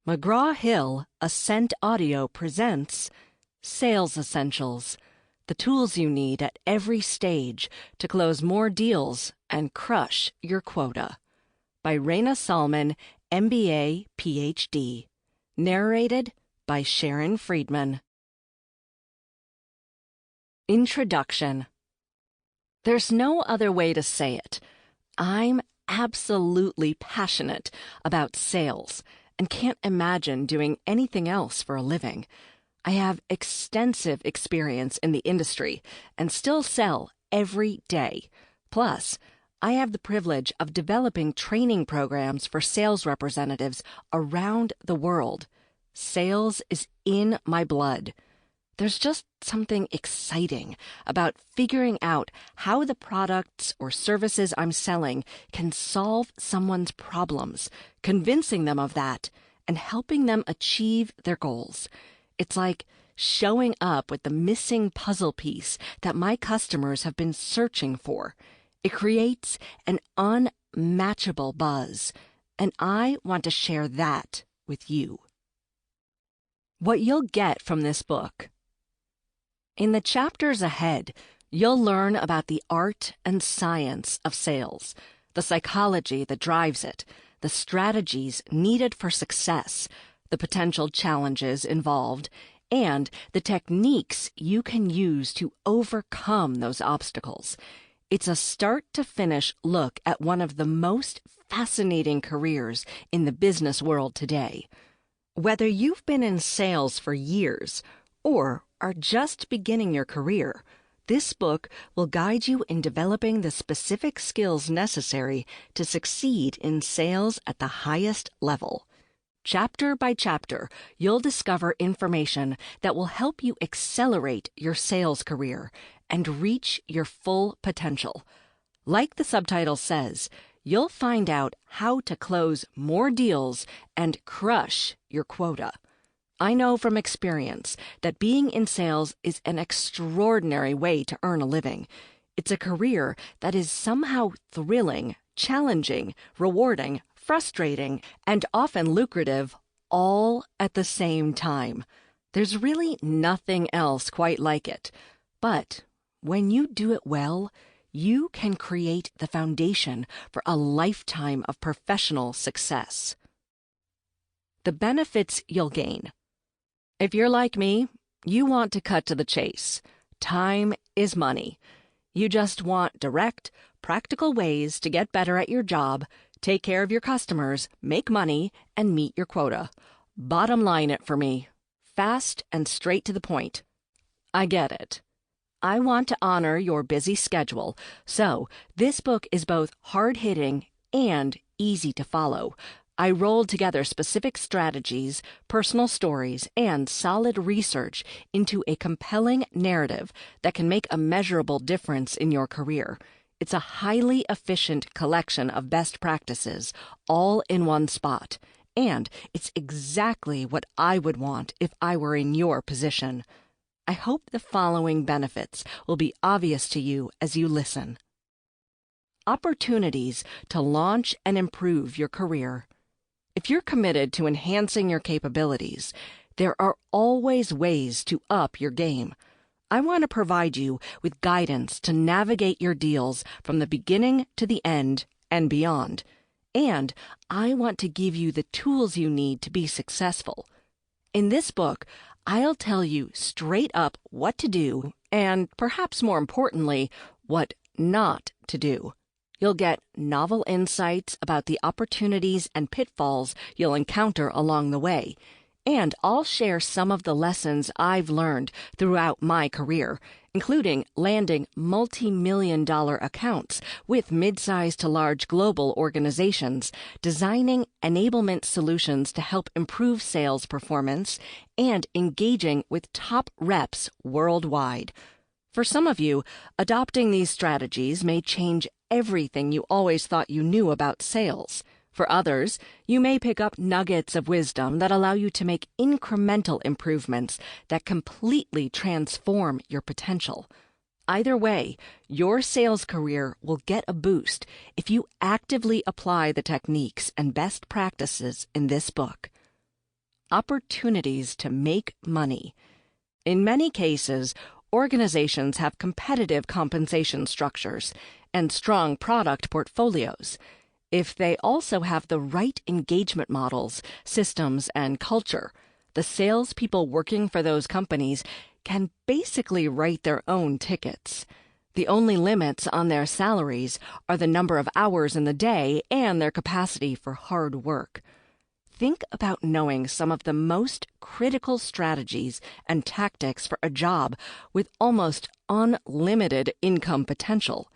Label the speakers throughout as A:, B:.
A: McGraw-Hill Ascent Audio presents Sales Essentials, the tools you need at every stage to close more deals and crush your quota. By Rana, Salman, MBA, PhD. Narrated by Sharon Freedman. Introduction. There's no other way to say it. I'm absolutely passionate about sales and can't imagine doing anything else for a living. I have extensive experience in the industry and still sell every day. Plus, I have the privilege of developing training programs for sales representatives around the world. Sales is in my blood. There's just something exciting about figuring out how the products or services I'm selling can solve someone's problems, convincing them of that, and helping them achieve their goals. It's like showing up with the missing puzzle piece that my customers have been searching for. It creates an unmatchable buzz, and I want to share that with you. What you'll get from this book. In the chapters ahead, you'll learn about the art and science of sales, the psychology that drives it, the strategies needed for success, the potential challenges involved, and the techniques you can use to overcome those obstacles. It's a start-to-finish look at one of the most fascinating careers in the business world today. Whether you've been in sales for years or are just beginning your career, this book will guide you in developing the specific skills necessary to succeed in sales at the highest level. Chapter by chapter, you'll discover information that will help you accelerate your sales career and reach your full potential. Like the subtitle says, you'll find out how to close more deals and crush your quota. I know from experience that being in sales is an extraordinary way to earn a living. It's a career that is somehow thrilling, challenging, rewarding, frustrating, and often lucrative all at the same time. There's really nothing else quite like it. But when you do it well, you can create the foundation for a lifetime of professional success. The benefits you'll gain. If you're like me, you want to cut to the chase. Time is money. You just want direct, practical ways to get better at your job, take care of your customers, make money, and meet your quota. Bottom line it for me. Fast and straight to the point. I get it. I want to honor your busy schedule, so this book is both hard-hitting and easy to follow. I rolled together specific strategies, personal stories, and solid research into a compelling narrative that can make a measurable difference in your career. It's a highly efficient collection of best practices, all in one spot. And it's exactly what I would want if I were in your position. I hope the following benefits will be obvious to you as you listen. Opportunities to launch and improve your career. If you're committed to enhancing your capabilities, there are always ways to up your game. I want to provide you with guidance to navigate your deals from the beginning to the end and beyond. And I want to give you the tools you need to be successful. In this book, I'll tell you straight up what to do and, perhaps more importantly, what not to do. You'll get novel insights about the opportunities and pitfalls you'll encounter along the way. And I'll share some of the lessons I've learned throughout my career, including landing multi-million-dollar accounts with mid-sized to large global organizations, designing enablement solutions to help improve sales performance, and engaging with top reps worldwide. For some of you, adopting these strategies may change everything you always thought you knew about sales. For others, you may pick up nuggets of wisdom that allow you to make incremental improvements that completely transform your potential. Either way, your sales career will get a boost if you actively apply the techniques and best practices in this book. Opportunities to make money. In many cases, organizations have competitive compensation structures and strong product portfolios. If they also have the right engagement models, systems, and culture, the salespeople working for those companies can basically write their own tickets. The only limits on their salaries are the number of hours in the day and their capacity for hard work. Think about knowing some of the most critical strategies and tactics for a job with almost unlimited income potential.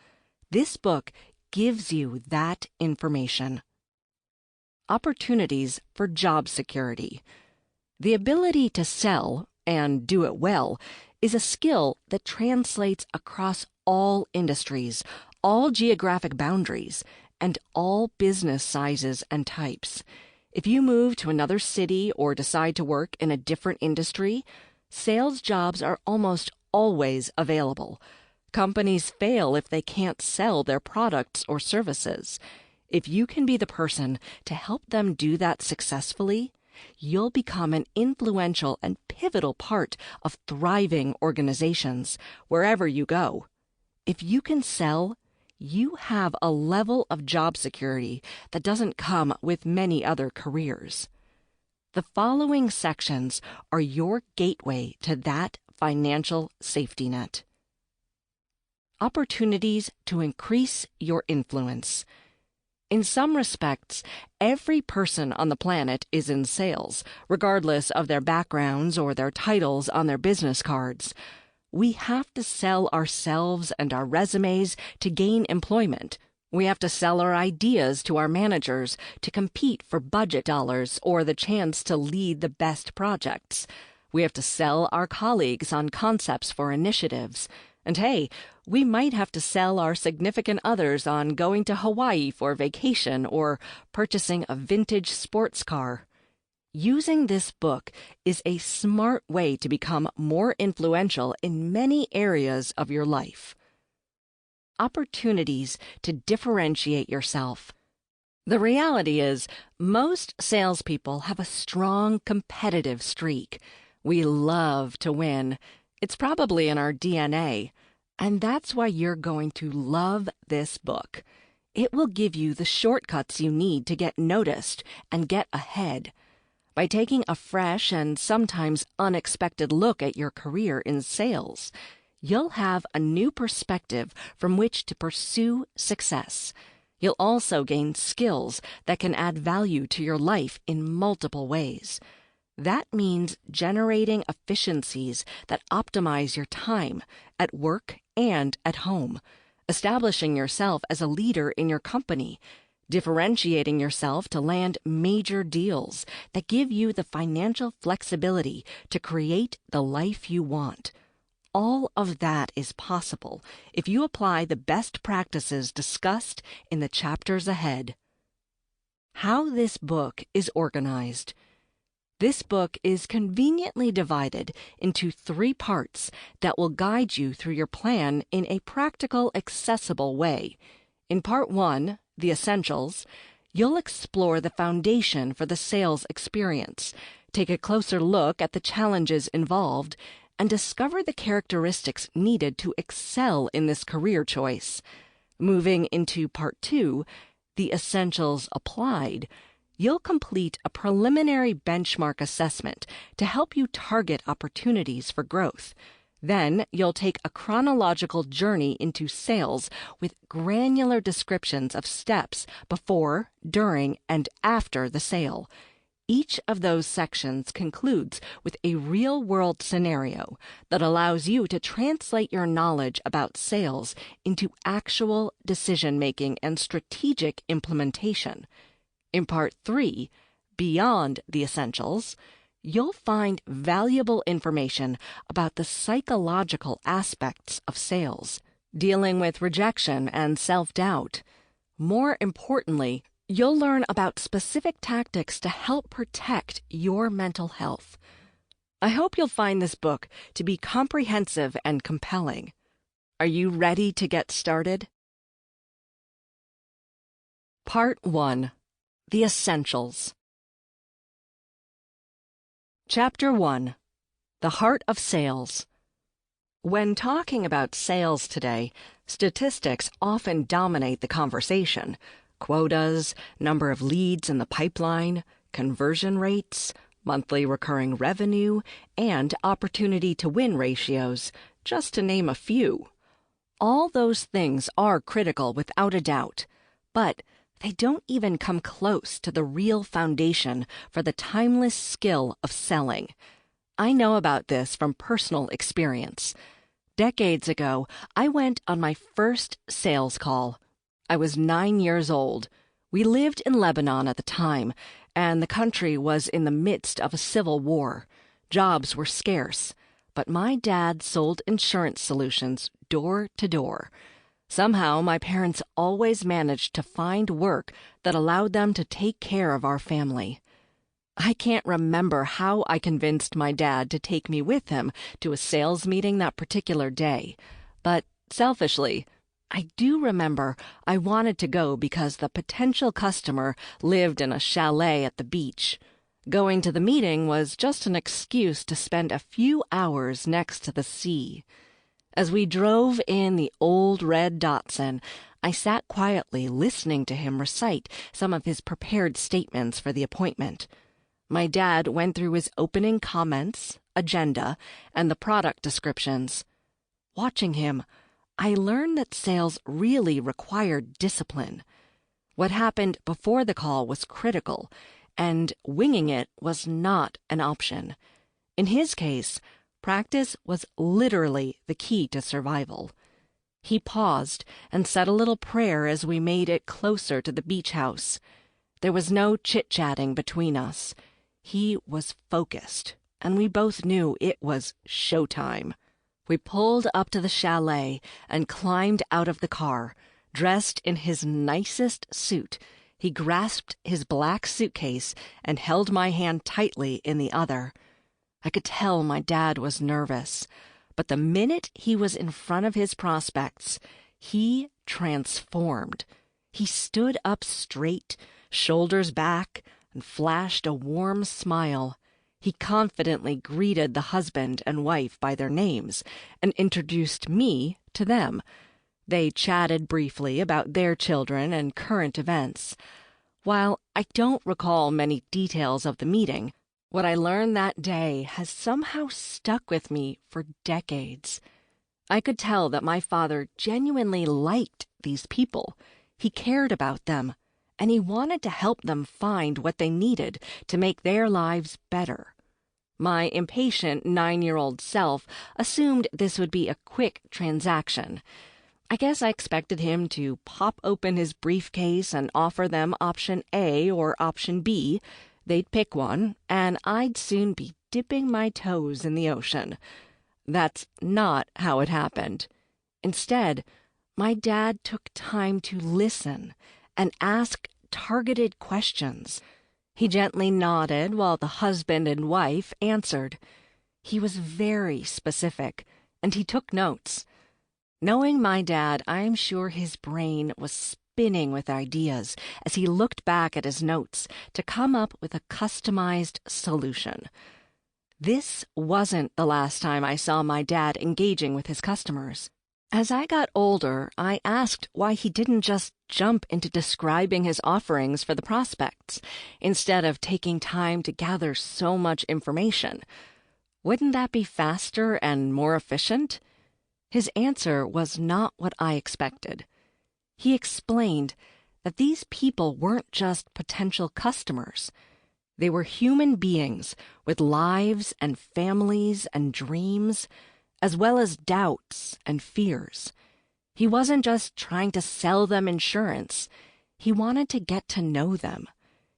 A: This book gives you that information. Opportunities for job security. The ability to sell, and do it well, is a skill that translates across all industries, all geographic boundaries, and all business sizes and types. If you move to another city or decide to work in a different industry, sales jobs are almost always available. Companies fail if they can't sell their products or services. If you can be the person to help them do that successfully, you'll become an influential and pivotal part of thriving organizations wherever you go. If you can sell, you have a level of job security that doesn't come with many other careers. The following sections are your gateway to that financial safety net. Opportunities to increase your influence. In some respects, every person on the planet is in sales, regardless of their backgrounds or their titles on their business cards. We have to sell ourselves and our resumes to gain employment. We have to sell our ideas to our managers to compete for budget dollars or the chance to lead the best projects. We have to sell our colleagues on concepts for initiatives. And hey, we might have to sell our significant others on going to Hawaii for vacation or purchasing a vintage sports car. Using this book is a smart way to become more influential in many areas of your life. Opportunities to differentiate yourself. The reality is, most salespeople have a strong competitive streak. We love to win. It's probably in our DNA. And that's why you're going to love this book. It will give you the shortcuts you need to get noticed and get ahead. By taking a fresh and sometimes unexpected look at your career in sales, you'll have a new perspective from which to pursue success. You'll also gain skills that can add value to your life in multiple ways. That means generating efficiencies that optimize your time at work and at home, establishing yourself as a leader in your company, differentiating yourself to land major deals that give you the financial flexibility to create the life you want. All of that is possible if you apply the best practices discussed in the chapters ahead. How this book is organized. This book is conveniently divided into 3 parts that will guide you through your plan in a practical, accessible way. In Part 1, The Essentials, you'll explore the foundation for the sales experience, take a closer look at the challenges involved, and discover the characteristics needed to excel in this career choice. Moving into Part 2, The Essentials Applied, you'll complete a preliminary benchmark assessment to help you target opportunities for growth. Then you'll take a chronological journey into sales with granular descriptions of steps before, during, and after the sale. Each of those sections concludes with a real-world scenario that allows you to translate your knowledge about sales into actual decision-making and strategic implementation. In Part 3, Beyond the Essentials, you'll find valuable information about the psychological aspects of sales, dealing with rejection and self-doubt. More importantly, you'll learn about specific tactics to help protect your mental health. I hope you'll find this book to be comprehensive and compelling. Are you ready to get started? Part 1. The Essentials. Chapter 1. The Heart of Sales. When talking about sales today, statistics often dominate the conversation. Quotas, number of leads in the pipeline, conversion rates, monthly recurring revenue, and opportunity to win ratios, just to name a few. All those things are critical without a doubt, but they don't even come close to the real foundation for the timeless skill of selling. I know about this from personal experience. Decades ago, I went on my first sales call. I was 9 years old. We lived in Lebanon at the time, and the country was in the midst of a civil war. Jobs were scarce, but my dad sold insurance solutions door to door. Somehow, my parents always managed to find work that allowed them to take care of our family. I can't remember how I convinced my dad to take me with him to a sales meeting that particular day, but selfishly, I do remember I wanted to go because the potential customer lived in a chalet at the beach. Going to the meeting was just an excuse to spend a few hours next to the sea. As we drove in the old red Datsun, I sat quietly listening to him recite some of his prepared statements for the appointment. My dad went through his opening comments, agenda, and the product descriptions. Watching him, I learned that sales really required discipline. What happened before the call was critical, and winging it was not an option. In his case, practice was literally the key to survival. He paused and said a little prayer as we made it closer to the beach house. There was no chit-chatting between us. He was focused, and we both knew it was showtime. We pulled up to the chalet and climbed out of the car, dressed in his nicest suit. He grasped his black suitcase and held my hand tightly in the other. I could tell my dad was nervous, but the minute he was in front of his prospects, he transformed. He stood up straight, shoulders back, and flashed a warm smile. He confidently greeted the husband and wife by their names and introduced me to them. They chatted briefly about their children and current events. While I don't recall many details of the meeting, what I learned that day has somehow stuck with me for decades. I could tell that my father genuinely liked these people. He cared about them, and he wanted to help them find what they needed to make their lives better. My impatient 9-year-old self assumed this would be a quick transaction. I guess I expected him to pop open his briefcase and offer them option A or option B. They'd pick one, and I'd soon be dipping my toes in the ocean. That's not how it happened. Instead, my dad took time to listen and ask targeted questions. He gently nodded while the husband and wife answered. He was very specific, and he took notes. Knowing my dad, I'm sure his brain was spinning with ideas as he looked back at his notes to come up with a customized solution. This wasn't the last time I saw my dad engaging with his customers. As I got older, I asked why he didn't just jump into describing his offerings for the prospects, instead of taking time to gather so much information. Wouldn't that be faster and more efficient? His answer was not what I expected. He explained that these people weren't just potential customers. They were human beings with lives and families and dreams, as well as doubts and fears. He wasn't just trying to sell them insurance. He wanted to get to know them.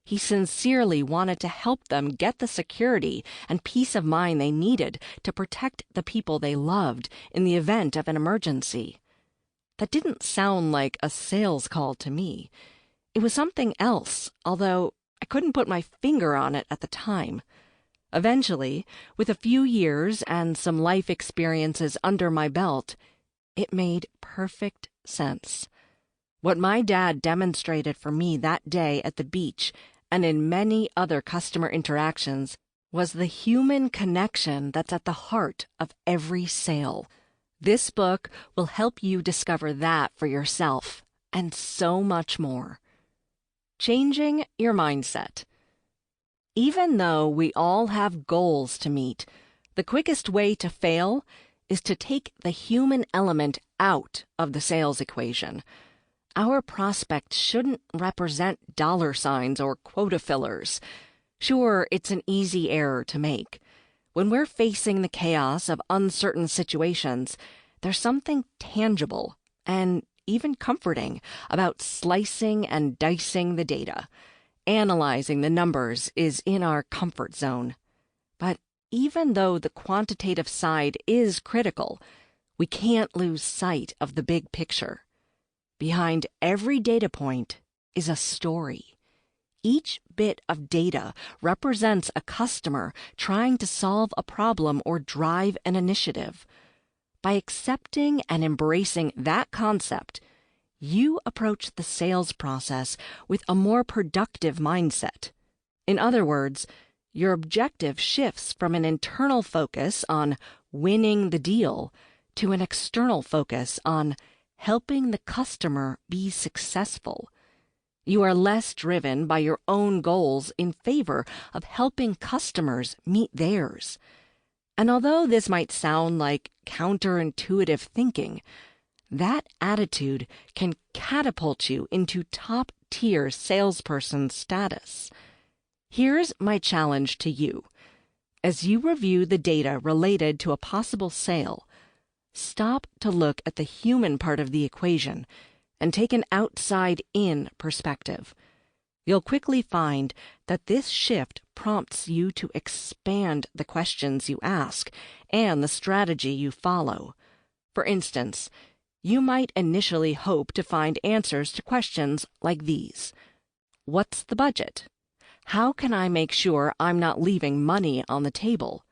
A: He sincerely wanted to help them get the security and peace of mind they needed to protect the people they loved in the event of an emergency. That didn't sound like a sales call to me. It was something else, although I couldn't put my finger on it at the time. Eventually, with a few years and some life experiences under my belt, it made perfect sense. What my dad demonstrated for me that day at the beach and in many other customer interactions was the human connection that's at the heart of every sale. This book will help you discover that for yourself and so much more. Changing your mindset. Even though we all have goals to meet, the quickest way to fail is to take the human element out of the sales equation. Our prospect shouldn't represent dollar signs or quota fillers. Sure, it's an easy error to make. When we're facing the chaos of uncertain situations, there's something tangible and even comforting about slicing and dicing the data. Analyzing the numbers is in our comfort zone. But even though the quantitative side is critical, we can't lose sight of the big picture. Behind every data point is a story. Each bit of data represents a customer trying to solve a problem or drive an initiative. By accepting and embracing that concept, you approach the sales process with a more productive mindset. In other words, your objective shifts from an internal focus on winning the deal to an external focus on helping the customer be successful. You are less driven by your own goals in favor of helping customers meet theirs. And although this might sound like counterintuitive thinking, that attitude can catapult you into top-tier salesperson status. Here's my challenge to you. As you review the data related to a possible sale, stop to look at the human part of the equation and take an outside-in perspective. You'll quickly find that this shift prompts you to expand the questions you ask and the strategy you follow. For instance, you might initially hope to find answers to questions like these. What's the budget? How can I make sure I'm not leaving money on the table?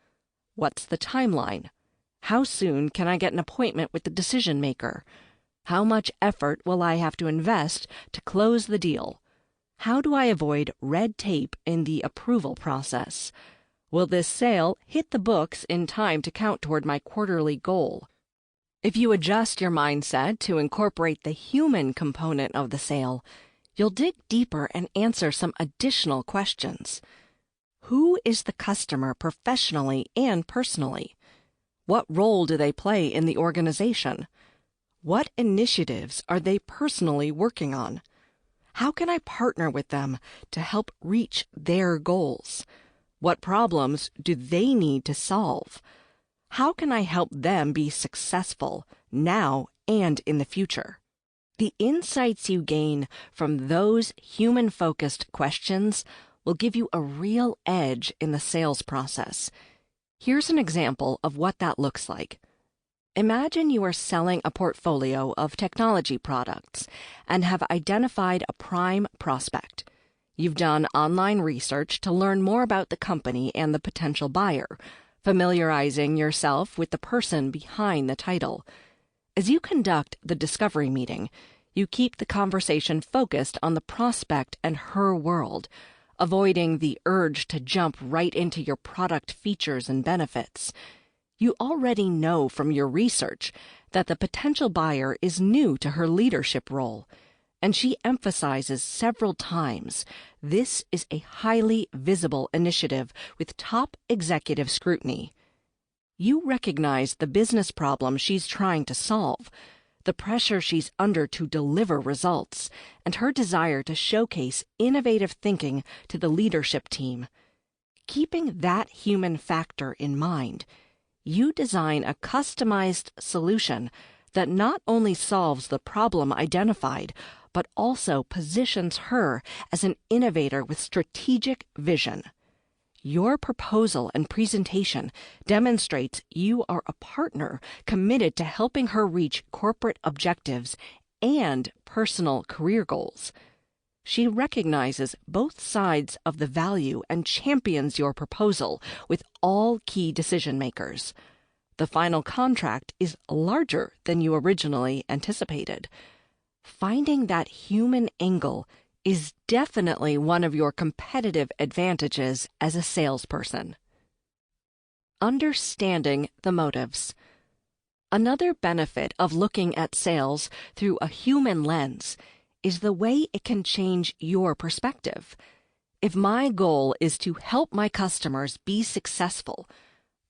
A: What's the timeline? How soon can I get an appointment with the decision maker? How much effort will I have to invest to close the deal? How do I avoid red tape in the approval process? Will this sale hit the books in time to count toward my quarterly goal? If you adjust your mindset to incorporate the human component of the sale, you'll dig deeper and answer some additional questions. Who is the customer professionally and personally? What role do they play in the organization? What initiatives are they personally working on? How can I partner with them to help reach their goals? What problems do they need to solve? How can I help them be successful now and in the future? The insights you gain from those human-focused questions will give you a real edge in the sales process. Here's an example of what that looks like. Imagine you are selling a portfolio of technology products and have identified a prime prospect. You've done online research to learn more about the company and the potential buyer, familiarizing yourself with the person behind the title. As you conduct the discovery meeting, you keep the conversation focused on the prospect and her world, avoiding the urge to jump right into your product features and benefits. You already know from your research that the potential buyer is new to her leadership role, and she emphasizes several times this is a highly visible initiative with top executive scrutiny. You recognize the business problem she's trying to solve, the pressure she's under to deliver results, and her desire to showcase innovative thinking to the leadership team. Keeping that human factor in mind, you design a customized solution that not only solves the problem identified, but also positions her as an innovator with strategic vision. Your proposal and presentation demonstrates you are a partner committed to helping her reach corporate objectives and personal career goals. She recognizes both sides of the value and champions your proposal with all key decision makers. The final contract is larger than you originally anticipated. Finding that human angle is definitely one of your competitive advantages as a salesperson. understanding the motives. Another benefit of looking at sales through a human lens is the way it can change your perspective. If my goal is to help my customers be successful,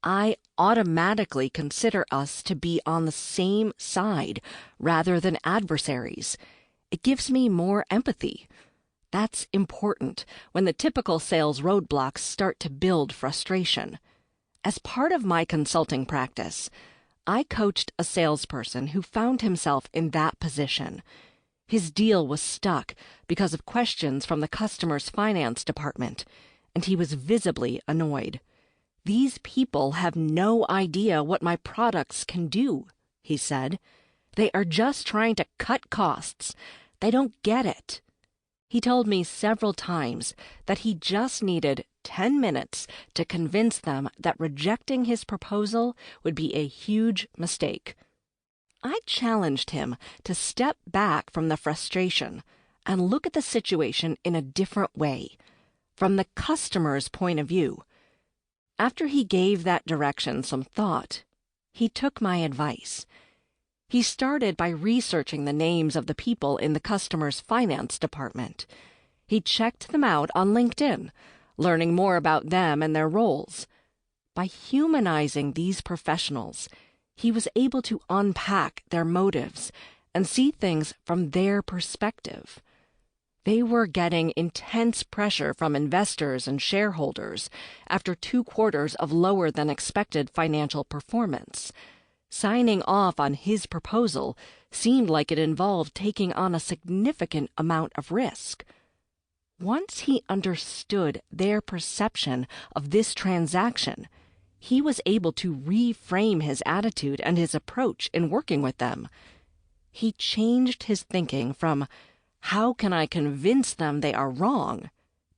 A: I automatically consider us to be on the same side rather than adversaries. It gives me more empathy. That's important when the typical sales roadblocks start to build frustration. As part of my consulting practice, I coached a salesperson who found himself in that position. His deal was stuck because of questions from the customer's finance department, and he was visibly annoyed. "These people have no idea what my products can do," he said. "They are just trying to cut costs. They don't get it." He told me several times that he just needed 10 minutes to convince them that rejecting his proposal would be a huge mistake. I challenged him to step back from the frustration and look at the situation in a different way, from the customer's point of view. After he gave that direction some thought, he took my advice. He started by researching the names of the people in the customer's finance department. He checked them out on LinkedIn, learning more about them and their roles. By humanizing these professionals, he was able to unpack their motives and see things from their perspective. They were getting intense pressure from investors and shareholders after 2 quarters of lower than expected financial performance. Signing off on his proposal seemed like it involved taking on a significant amount of risk. Once he understood their perception of this transaction, he was able to reframe his attitude and his approach in working with them. He changed his thinking from, "How can I convince them they are wrong?"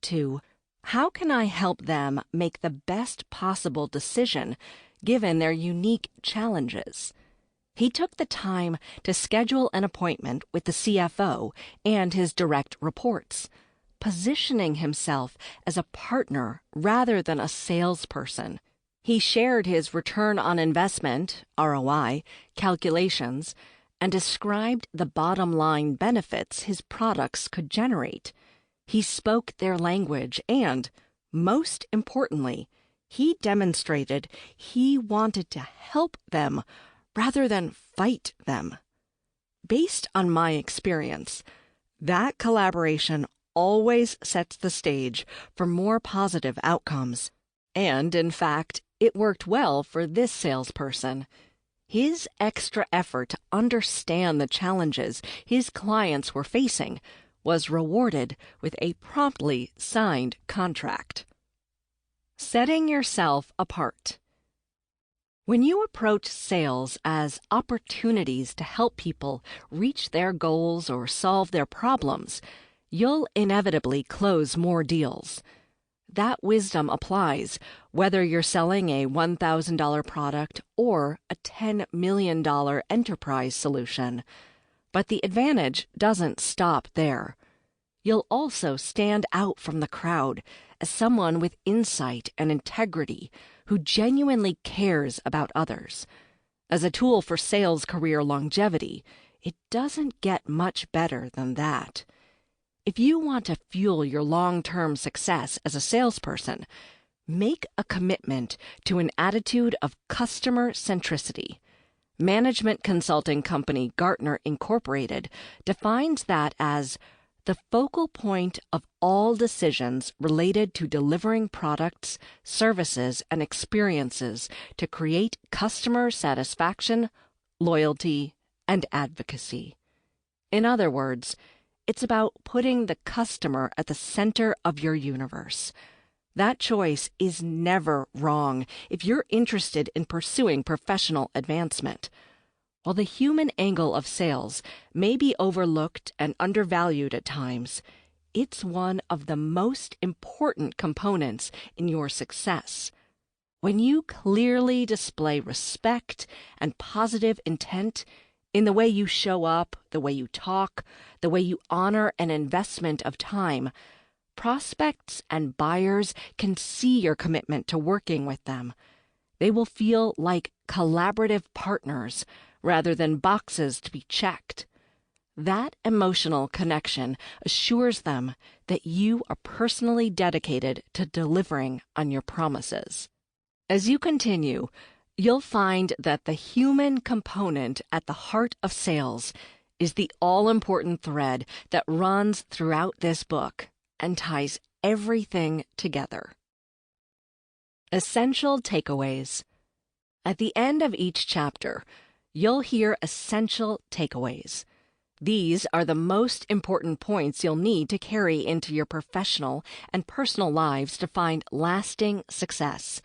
A: to, "How can I help them make the best possible decision given their unique challenges?" He took the time to schedule an appointment with the CFO and his direct reports, positioning himself as a partner rather than a salesperson. He shared his return on investment, ROI, calculations, and described the bottom-line benefits his products could generate. He spoke their language and, most importantly, he demonstrated he wanted to help them rather than fight them. Based on my experience, that collaboration always sets the stage for more positive outcomes. And, in fact, it worked well for this salesperson. His extra effort to understand the challenges his clients were facing was rewarded with a promptly signed contract. Setting yourself apart. When you approach sales as opportunities to help people reach their goals or solve their problems, you'll inevitably close more deals. That wisdom applies whether you're selling a $1,000 product or a $10 million enterprise solution. But the advantage doesn't stop there. You'll also stand out from the crowd as someone with insight and integrity who genuinely cares about others. As a tool for sales career longevity, it doesn't get much better than that. If you want to fuel your long-term success as a salesperson, make a commitment to an attitude of customer centricity. Management consulting company Gartner Incorporated defines that as the focal point of all decisions related to delivering products, services, and experiences to create customer satisfaction, loyalty, and advocacy. In other words, it's about putting the customer at the center of your universe. That choice is never wrong if you're interested in pursuing professional advancement. While the human angle of sales may be overlooked and undervalued at times, it's one of the most important components in your success. When you clearly display respect and positive intent in the way you show up, the way you talk, the way you honor an investment of time, prospects and buyers can see your commitment to working with them. They will feel like collaborative partners rather than boxes to be checked. That emotional connection assures them that you are personally dedicated to delivering on your promises. As you continue, you'll find that the human component at the heart of sales is the all-important thread that runs throughout this book and ties everything together. Essential takeaways. At the end of each chapter, you'll hear essential takeaways. These are the most important points you'll need to carry into your professional and personal lives to find lasting success.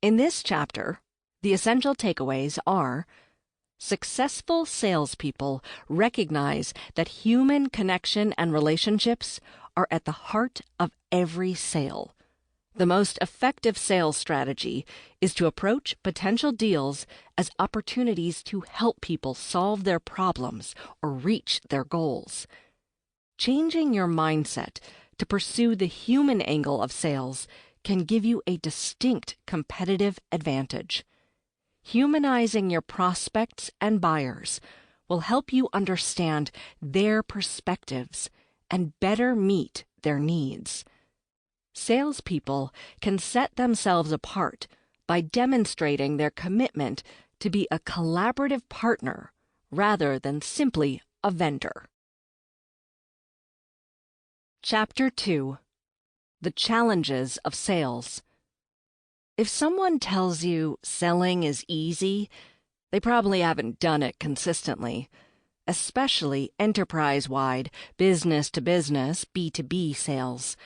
A: In this chapter, the essential takeaways are: successful salespeople recognize that human connection and relationships are at the heart of every sale. The most effective sales strategy is to approach potential deals as opportunities to help people solve their problems or reach their goals. Changing your mindset to pursue the human angle of sales can give you a distinct competitive advantage. Humanizing your prospects and buyers will help you understand their perspectives and better meet their needs. Salespeople can set themselves apart by demonstrating their commitment to be a collaborative partner rather than simply a vendor. Chapter 2. The Challenges of Sales. If someone tells you selling is easy, they probably haven't done it consistently, especially enterprise-wide, business-to-business, B2B sales,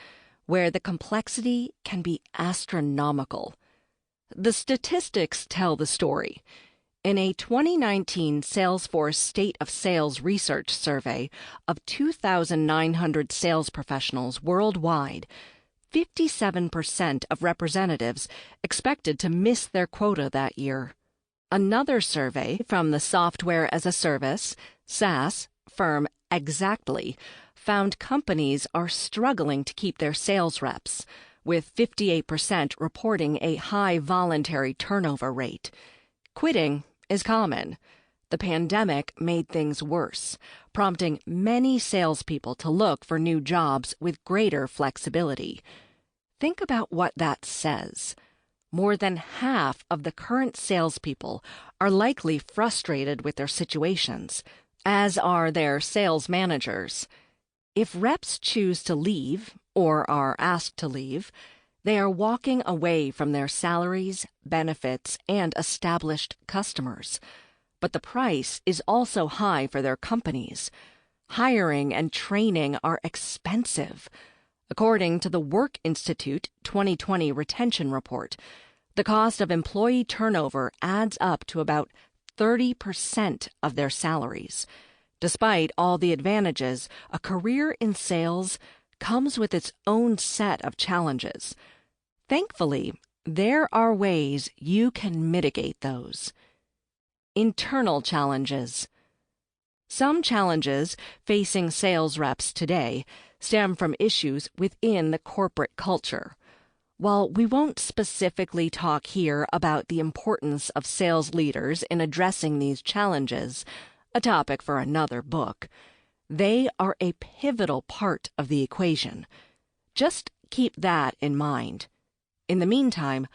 A: where the complexity can be astronomical. The statistics tell the story. In a 2019 Salesforce State of Sales Research survey of 2,900 sales professionals worldwide, 57% of representatives expected to miss their quota that year. Another survey from the Software as a Service, SaaS, firm Exactly found companies are struggling to keep their sales reps, with 58% reporting a high voluntary turnover rate. Quitting is common. The pandemic made things worse, prompting many salespeople to look for new jobs with greater flexibility. Think about what that says. More than half of the current salespeople are likely frustrated with their situations, as are their sales managers. If reps choose to leave, or are asked to leave, they are walking away from their salaries, benefits, and established customers. But the price is also high for their companies. Hiring and training are expensive. According to the Work Institute 2020 Retention Report, the cost of employee turnover adds up to about 30% of their salaries. Despite all the advantages, a career in sales comes with its own set of challenges. Thankfully, there are ways you can mitigate those. Internal challenges. Some challenges facing sales reps today stem from issues within the corporate culture. While we won't specifically talk here about the importance of sales leaders in addressing these challenges, a topic for another book, they are a pivotal part of the equation. Just keep that in mind. In the meantime,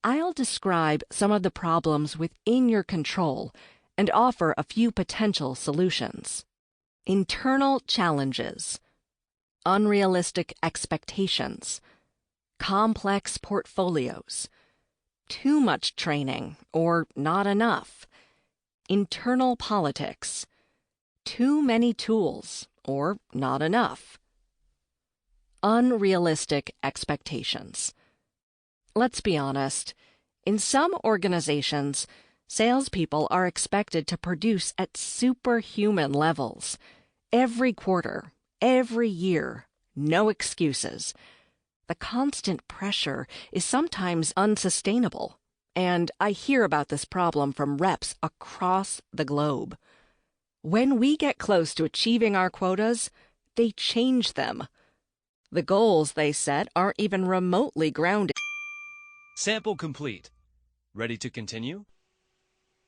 A: I'll describe some of the problems within your control and offer a few potential solutions. Internal challenges. Unrealistic expectations. Complex portfolios. Too much training or not enough. Internal politics. Too many tools or not enough. Unrealistic expectations. Let's be honest. In some organizations, salespeople are expected to produce at superhuman levels. Every quarter, every year, no excuses. The constant pressure is sometimes unsustainable, and I hear about this problem from reps across the globe. When we get close to achieving our quotas, they change them. The goals they set aren't even remotely grounded.
B: Sample complete. Ready to continue?